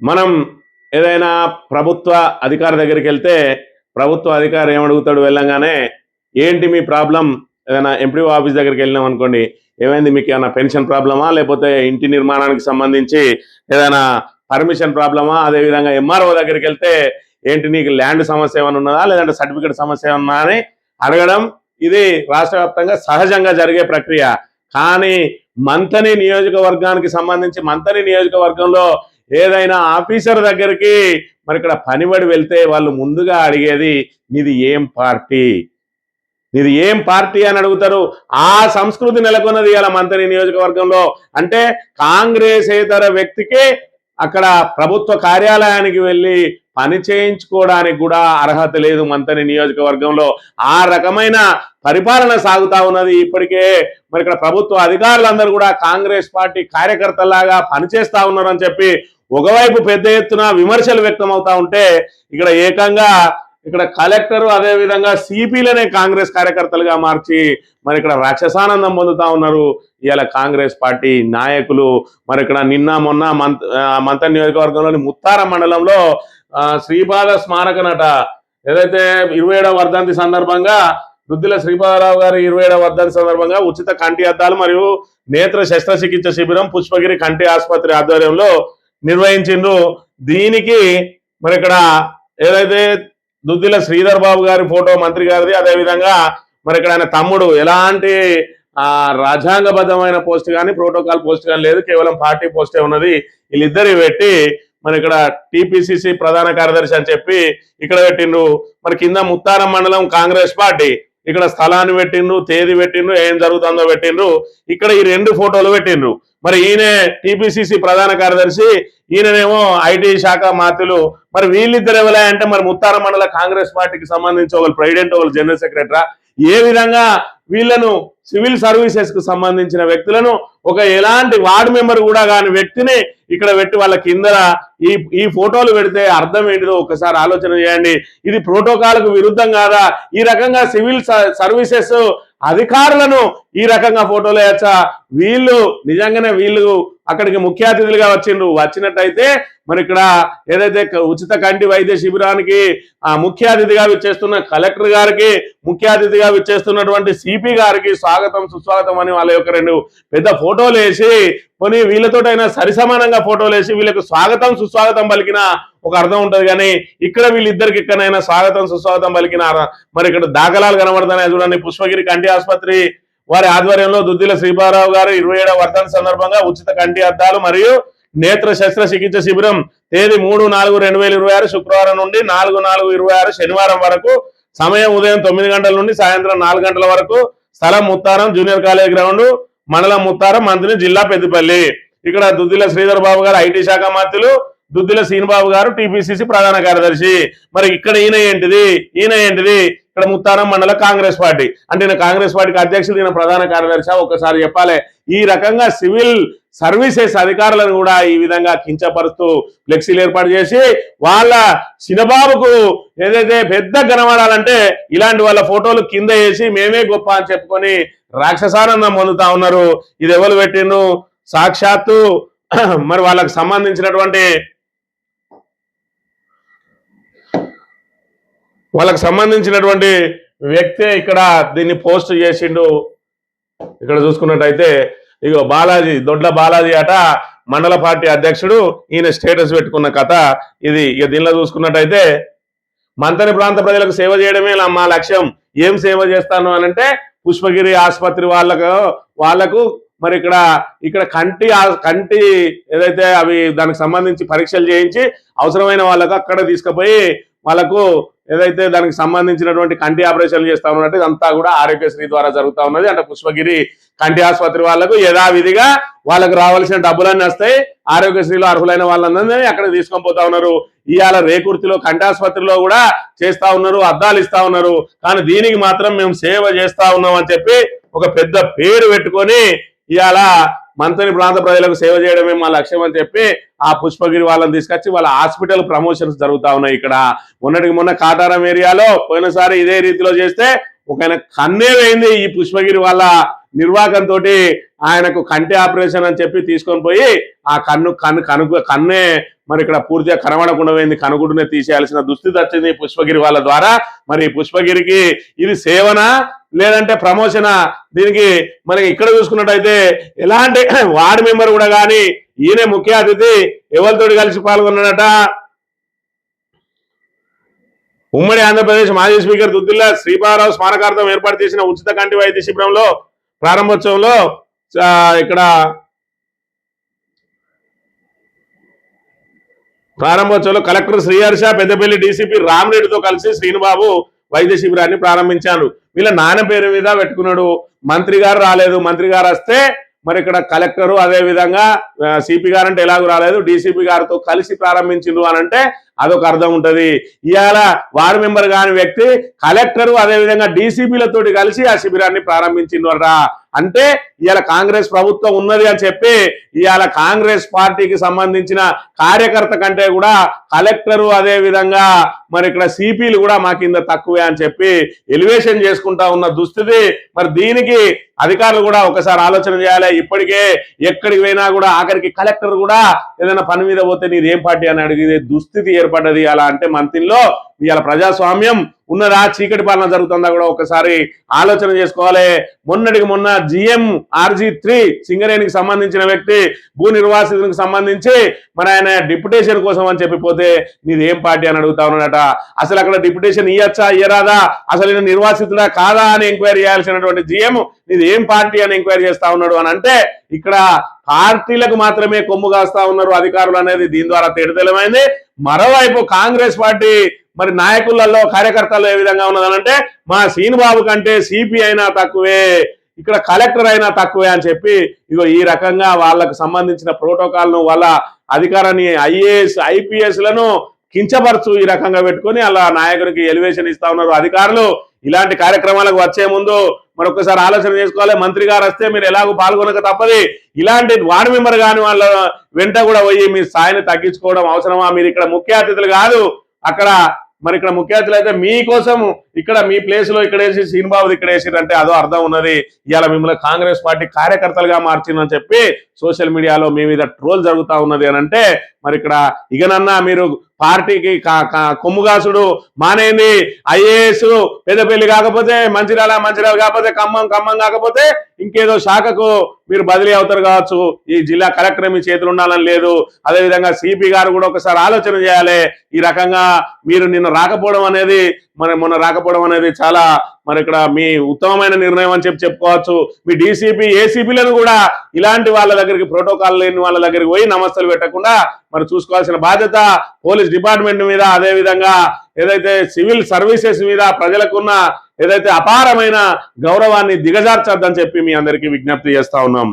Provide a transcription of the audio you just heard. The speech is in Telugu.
మనం ఏదైనా ప్రభుత్వ అధికారి దగ్గరికి వెళ్తే ప్రభుత్వ అధికారి ఏమడుగుతాడు వెళ్ళంగానే, ఏంటి మీ ప్రాబ్లం? ఏదైనా ఎంపీఓ ఆఫీస్ దగ్గరికి వెళ్ళినాం అనుకోండి, ఏమైంది మీకు ఏమైనా పెన్షన్ ప్రాబ్లమా, లేకపోతే ఇంటి నిర్మాణానికి సంబంధించి ఏదైనా పర్మిషన్ ప్రాబ్లమా? అదేవిధంగా ఎంఆర్ఓ దగ్గరికి వెళ్తే ఏంటి నీకు ల్యాండ్ సమస్య ఏమైనా ఉన్నదా, లేదంటే సర్టిఫికేట్ సమస్య ఏమన్నా అని అడగడం ఇది రాష్ట్ర వ్యాప్తంగా సహజంగా జరిగే ప్రక్రియ. కానీ మంథని నియోజకవర్గానికి సంబంధించి మంథని నియోజకవర్గంలో ఏదైనా ఆఫీసర్ దగ్గరికి మరి ఇక్కడ పనిబడి వెళ్తే వాళ్ళు ముందుగా అడిగేది నీది ఏం పార్టీ, నీది ఏం పార్టీ అని అడుగుతారు. ఆ సంస్కృతి నెలకొన్నది ఇలా మంథని నియోజకవర్గంలో. అంటే కాంగ్రెసేతర వ్యక్తికి అక్కడ ప్రభుత్వ కార్యాలయానికి వెళ్ళి పని చేయించుకోవడానికి కూడా అర్హత లేదు మంథని నియోజకవర్గంలో. ఆ రకమైన పరిపాలన సాగుతా ఉన్నది. ఇప్పటికే మరి ఇక్కడ ప్రభుత్వ అధికారులందరూ కూడా కాంగ్రెస్ పార్టీ కార్యకర్తలాగా పనిచేస్తా ఉన్నారని చెప్పి ఒకవైపు పెద్ద ఎత్తున విమర్శలు వ్యక్తం అవుతా ఉంటే, ఇక్కడ ఏకంగా ఇక్కడ కలెక్టర్ అదేవిధంగా సిపిలనే కాంగ్రెస్ కార్యకర్తలుగా మార్చి మరి ఇక్కడ రాక్షసానందం పొందుతా ఉన్నారు ఇవాళ కాంగ్రెస్ పార్టీ నాయకులు. మరి ఇక్కడ నిన్న మొన్న మంథని నియోజకవర్గంలోని ముత్తారం మండలంలో శ్రీపాద స్మారక నట ఏదైతే 27వ వర్ధంతి సందర్భంగా దుద్దిల శ్రీపాదరావు గారి 27వ వర్ధంతి సందర్భంగా ఉచిత కంటి అద్దాలు మరియు నేత్ర శస్త్రచికిత్స శిబిరం పుష్పగిరి కంటి ఆసుపత్రి ఆధ్వర్యంలో నిర్వహించిండ్రు. దీనికి మరి ఇక్కడ ఏదైతే దుద్దిల శ్రీధర్ బాబు గారి ఫోటో మంత్రి గారిది, అదేవిధంగా మరి ఇక్కడ ఆయన తమ్ముడు ఎలాంటి రాజ్యాంగబద్ధమైన పోస్ట్ కానీ ప్రోటోకాల్ పోస్ట్ కానీ లేదు, కేవలం పార్టీ పోస్టే ఉన్నది. వీళ్ళిద్దరి పెట్టి మరి ఇక్కడ టిపిసిసి ప్రధాన కార్యదర్శి అని చెప్పి ఇక్కడ పెట్టిండ్రు. మరి కింద ముత్తారం మండలం కాంగ్రెస్ పార్టీ ఇక్కడ స్థలాన్ని పెట్టిండ్రు, తేదీ పెట్టిండ్రు, ఏం జరుగుతుందో పెట్టిండ్రు. ఇక్కడ ఈ 2 ఫోటోలు పెట్టిండ్రు. మరి ఈయన టిపిసిసి ప్రధాన కార్యదర్శి, ఈయననేమో ఐటీ శాఖ మాతులు. మరి వీళ్ళిద్దరు ఎవరా అంటే మరి ముత్తారం మండల కాంగ్రెస్ పార్టీకి సంబంధించి ఒకరు ప్రెసిడెంట్, ఒకరు జనరల్ సెక్రటరీ. ఏ విధంగా వీళ్ళను సివిల్ సర్వీసెస్ కు సంబంధించిన వ్యక్తులను ఒక ఎలాంటి వార్డు మెంబర్ కూడా కాని వ్యక్తిని ఇక్కడ పెట్టి వాళ్ళ కింద ఈ ఫోటోలు పెడితే అర్థం ఏంటిదో ఒకసారి ఆలోచన చేయండి. ఇది ప్రోటోకాల్కు విరుద్ధం కాదా? ఈ రకంగా సివిల్ సర్వీసెస్ అధికారులను ఈ రకంగా ఫోటోలు వేయచ్చా? వీళ్ళు నిజంగానే వీళ్ళు అక్కడికి ముఖ్య అతిథులుగా వచ్చినట్టయితే మరి ఇక్కడ ఏదైతే ఉచిత కంటి వైద్య శిబిరానికి ముఖ్య అతిథిగా విచ్చేస్తున్న కలెక్టర్ గారికి, ముఖ్య అతిథిగా విచ్చేస్తున్నటువంటి సిపి గారికి స్వాగతం సుస్వాగతం అని వాళ్ళ యొక్క 2 పెద్ద ఫోటోలు వేసి కొని వీళ్ళతోటైనా సరిసమానంగా ఫోటోలు వేసి వీళ్ళకు స్వాగతం సుస్వాగతం పలికిన ఒక అర్థం ఉంటది. కానీ ఇక్కడ వీళ్ళిద్దరికి ఎక్కడైనా స్వాగతం సుస్వాగతం పలికిన మరి ఇక్కడ దాఖలాలు కనబడుతున్నాయి చూడండి. పుష్పగిరి కంటి ఆసుపత్రి వారి ఆధ్వర్యంలో దుద్దిల శ్రీపాదరావు గారు 27వ వర్ధంతి సందర్భంగా ఉచిత కంటి అద్దాలు మరియు నేత్ర శస్త్రచికిత్స శిబిరం తేదీ 3/4/2026 శుక్రవారం నుండి 4/4/26 శనివారం వరకు. సమయం ఉదయం 9 గంటల నుండి సాయంత్రం 4 గంటల వరకు. స్థలం ముత్తారం జూనియర్ కాలేజ్ గ్రౌండ్, మండలం ముత్తారం, మంత్రి జిల్లా పెద్దపల్లి. ఇక్కడ దుద్దిల శ్రీధర్ బాబు గారు ఐటీ శాఖ మంత్రులు, దుద్దిల శ్రీనిబాబు గారు టిపిసిసి ప్రధాన కార్యదర్శి. మరి ఇక్కడ ఈయన ఏంటిది ఇక్కడ ముత్తారం మండల కాంగ్రెస్ పార్టీ అంటే ఈయన కాంగ్రెస్ పార్టీకి అధ్యక్షుడు, ఈయన ప్రధాన కార్యదర్శి. ఒక్కసారి చెప్పాలి. ఈ రకంగా సివిల్ సర్వీసెస్ అధికారులను కూడా ఈ విధంగా కించపరుస్తూ ఫ్లెక్సీలు ఏర్పాటు చేసి వాళ్ళ చిన్నబాబుకు ఏదైతే పెద్ద కనబడాలంటే ఇలాంటి వాళ్ళ ఫోటోలు కింద వేసి మేమే గొప్ప అని చెప్పుకొని రాక్షసానందం పొందుతా ఉన్నారు. ఇది ఎవరు పెట్టిండ్రు? సాక్షాత్తు మరి వాళ్ళకు సంబంధించినటువంటి వ్యక్తే ఇక్కడ దీన్ని పోస్ట్ చేసిండు. ఇక్కడ చూసుకున్నట్టయితే ఇగో బాలాజీ, దొడ్ల బాలాజీ అట మండల పార్టీ అధ్యక్షుడు. ఈయన స్టేటస్ పెట్టుకున్న కథ ఇది. ఇక దీనిలో చూసుకున్నట్టయితే మంథని ప్రాంత ప్రజలకు సేవ చేయడమే మా లక్ష్యం. ఏం సేవ చేస్తాను అనంటే పుష్పగిరి ఆసుపత్రి వాళ్ళకు మరి ఇక్కడ కంటి ఏదైతే అవి దానికి సంబంధించి పరీక్షలు చేయించి అవసరమైన వాళ్ళకు అక్కడ తీసుకుపోయి వాళ్ళకు ఏదైతే దానికి సంబంధించినటువంటి కంటి ఆపరేషన్లు చేస్తా ఉన్నట్టు ఇదంతా కూడా ఆరోగ్యశ్రీ ద్వారా జరుగుతూ ఉన్నది. అంటే పుష్పగిరి కంటి ఆసుపత్రి వాళ్ళకు యథావిధిగా వాళ్ళకు రావాల్సిన డబ్బులన్నీ వస్తాయి. ఆరోగ్యశ్రీలో అర్హులైన వాళ్ళందరినీ అక్కడ తీసుకొని పోతా ఉన్నారు. ఇవాళ రేకుర్తిలో కంటి ఆసుపత్రిలో కూడా చేస్తా ఉన్నారు, అద్దాలు ఇస్తా ఉన్నారు. కానీ దీనికి మాత్రం మేము సేవ చేస్తా ఉన్నాం అని చెప్పి ఒక పెద్ద పేరు పెట్టుకొని ఇవాళ మంథని ప్రాంత ప్రజలకు సేవ చేయడమే మా లక్ష్యం అని చెప్పి ఆ పుష్పగిరి వాళ్ళని తీసుకొచ్చి వాళ్ళ హాస్పిటల్ ప్రమోషన్స్ జరుగుతా ఉన్నాయి. ఇక్కడ మొన్న కాటారం ఏరియాలో పోయినసారి ఇదే రీతిలో చేస్తే ఒక కన్నే వేయింది. ఈ పుష్పగిరి వాళ్ళ నిర్వాహకంతో ఆయనకు కంటి ఆపరేషన్ అని చెప్పి తీసుకొని పోయి ఆ కన్నే మరి ఇక్కడ పూర్తిగా కనబడకుండా పోయింది, కనుగుడునే తీసేయాల్సిన దుస్థితి వచ్చింది పుష్పగిరి వాళ్ళ ద్వారా. మరి పుష్పగిరికి ఇది సేవనా లేదంటే ప్రమోషనా? దీనికి మనకి ఇక్కడ చూసుకున్నట్టయితే ఎలాంటి వార్డు మెంబర్ కూడా కానీ ఈయన ముఖ్య అతిథి ఎవరితోటి కలిసి పాల్గొన్నాడట. ఉమ్మడి ఆంధ్రప్రదేశ్ మాజీ స్పీకర్ దుద్దిల్ల శ్రీపాదరావు స్మారకార్థం ఏర్పాటు చేసిన ఉచిత కంటి వైద్య శిబిరంలో ప్రారంభోత్సవంలో ఇక్కడ కలెక్టర్ శ్రీహర్ష, పెద్దపల్లి డీసీపీ రామరెడ్డితో కలిసి శ్రీనుబాబు వైద్య శిబిరాన్ని ప్రారంభించారు. వీళ్ళ నాన్న పేరు మీద పెట్టుకున్నాడు. మంత్రి గారు రాలేదు. మంత్రి గారు వస్తే మరి ఇక్కడ కలెక్టరు అదే విధంగా సిపి గారు అంటే ఎలాగూ రాలేదు, డీసీపీ గారితో కలిసి ప్రారంభించిండు అని అంటే అదొక అర్థం ఉంటది. ఇవాళ వార్డు మెంబర్ కాని వ్యక్తి కలెక్టరు అదేవిధంగా డీసీపీలతోటి కలిసి ఆ శిబిరాన్ని ప్రారంభించిండ్రా అంటే ఇవాళ కాంగ్రెస్ ప్రభుత్వం ఉన్నది అని చెప్పి ఇవాళ కాంగ్రెస్ పార్టీకి సంబంధించిన కార్యకర్త కంటే కూడా కలెక్టరు అదే విధంగా మరి ఇక్కడ సిపిలు కూడా మా కింద తక్కువే అని చెప్పి ఎలివేషన్ చేసుకుంటా ఉన్న దుస్థితి. మరి దీనికి అధికారులు కూడా ఒకసారి ఆలోచన చేయాలి. ఇప్పటికే ఎక్కడికి పోయినా కూడా ఆఖరికి కలెక్టర్ కూడా ఏదైనా పని మీద పోతే నీదేం పార్టీ అని అడిగే దుస్థితి ఏర్పడ్డది. అలా అంటే మంత్రిలో ఇవాళ ప్రజాస్వామ్యం ఉన్నదా, చీకటి పాలన జరుగుతుందా కూడా ఒకసారి ఆలోచన చేసుకోవాలి. మొన్నటికి మొన్న GMRG3 సింగరేణికి సంబంధించిన వ్యక్తి భూ నిర్వాసితునికి సంబంధించి మరి ఆయన డిప్యుటేషన్ కోసం అని చెప్పిపోతే నీదేం పార్టీ అని అడుగుతా ఉన్నాడట. అసలు అక్కడ డిప్యుటేషన్ ఇయ్యచ్చా ఇయ్యరాదా, అసలు ఈయన నిర్వాసితుడా కాదా అని ఎంక్వైరీ చేయాల్సినటువంటి GM నీది ఏం పార్టీ అని ఎంక్వైరీ చేస్తా ఉన్నాడు అని అంటే ఇక్కడ పార్టీలకు మాత్రమే కొమ్ము కాస్తా ఉన్నారు అధికారులు అనేది దీని ద్వారా తేటతెల్లమైంది. మరోవైపు కాంగ్రెస్ పార్టీ మరి నాయకులలో కార్యకర్తల్లో ఏ విధంగా ఉన్నదనంటే మా శ్రీనుబాబు కంటే సిపి అయినా తక్కువే, ఇక్కడ కలెక్టర్ అయినా తక్కువే అని చెప్పి ఇగో ఈ రకంగా వాళ్ళకు సంబంధించిన ప్రోటోకాల్ను వాళ్ళ అధికారాన్ని IAS IPS లను కించపరచు ఈ రకంగా పెట్టుకొని అలా నాయకుడికి ఎలివేషన్ ఇస్తా ఉన్నారు అధికారులు. ఇలాంటి కార్యక్రమాలకు వచ్చే ముందు మరొకసారి ఆలోచన చేసుకోవాలి. మంత్రి గారు వస్తే మీరు ఎలాగో పాల్గొనక తప్పది. ఇలాంటి వార్డు మెంబర్ కాని వాళ్ళ వెంట కూడా పోయి మీ స్థాయిని తగ్గించుకోవడం అవసరమా? మీరు ఇక్కడ ముఖ్య అతిథులు కాదు, అక్కడ మరి ఇక్కడ ముఖ్య అతిథులు అయితే మీకోసం ఇక్కడ మీ ప్లేస్ లో ఇక్కడ వేసి శ్రీనుబాబు ఇక్కడ వేసిరంటే అదో అర్థం ఉన్నది. ఇవాళ మిమ్మల్ని కాంగ్రెస్ పార్టీ కార్యకర్తలుగా మార్చిందని చెప్పి సోషల్ మీడియాలో మీ మీద ట్రోల్ జరుగుతా ఉన్నది అని అంటే మరి ఇక్కడ ఇకనన్నా మీరు పార్టీకి కొమ్ముగాసుడు మానేయండి. IAS పెద్దపల్లి కాకపోతే మంచిర్యాల కాకపోతే ఖమ్మం కాకపోతే ఇంకేదో శాఖకు మీరు బదిలీ అవుతారు కావచ్చు. ఈ జిల్లా కలెక్టర్ మీ చేతులు ఉండాలని లేదు. అదేవిధంగా సిపి గారు కూడా ఒకసారి ఆలోచన చేయాలి. ఈ రకంగా మీరు నిన్న రాకపోవడం అనేది మొన్న రాకపోవడం అనేది చాలా మరి ఇక్కడ మీ ఉత్తమమైన నిర్ణయం అని చెప్పుకోవచ్చు. మీ డీసీపీ ఏసీపీలను కూడా ఇలాంటి వాళ్ళ దగ్గరికి ప్రోటోకాల్ లేని వాళ్ళ దగ్గరికి పోయి నమస్తలు పెట్టకుండా మరి చూసుకోవాల్సిన బాధ్యత పోలీస్ డిపార్ట్మెంట్ మీద, అదేవిధంగా ఏదైతే సివిల్ సర్వీసెస్ మీద ప్రజలకున్న ఏదైతే అపారమైన గౌరవాన్ని దిగజార్చొద్దని చెప్పి మీ అందరికీ విజ్ఞప్తి చేస్తా ఉన్నాం.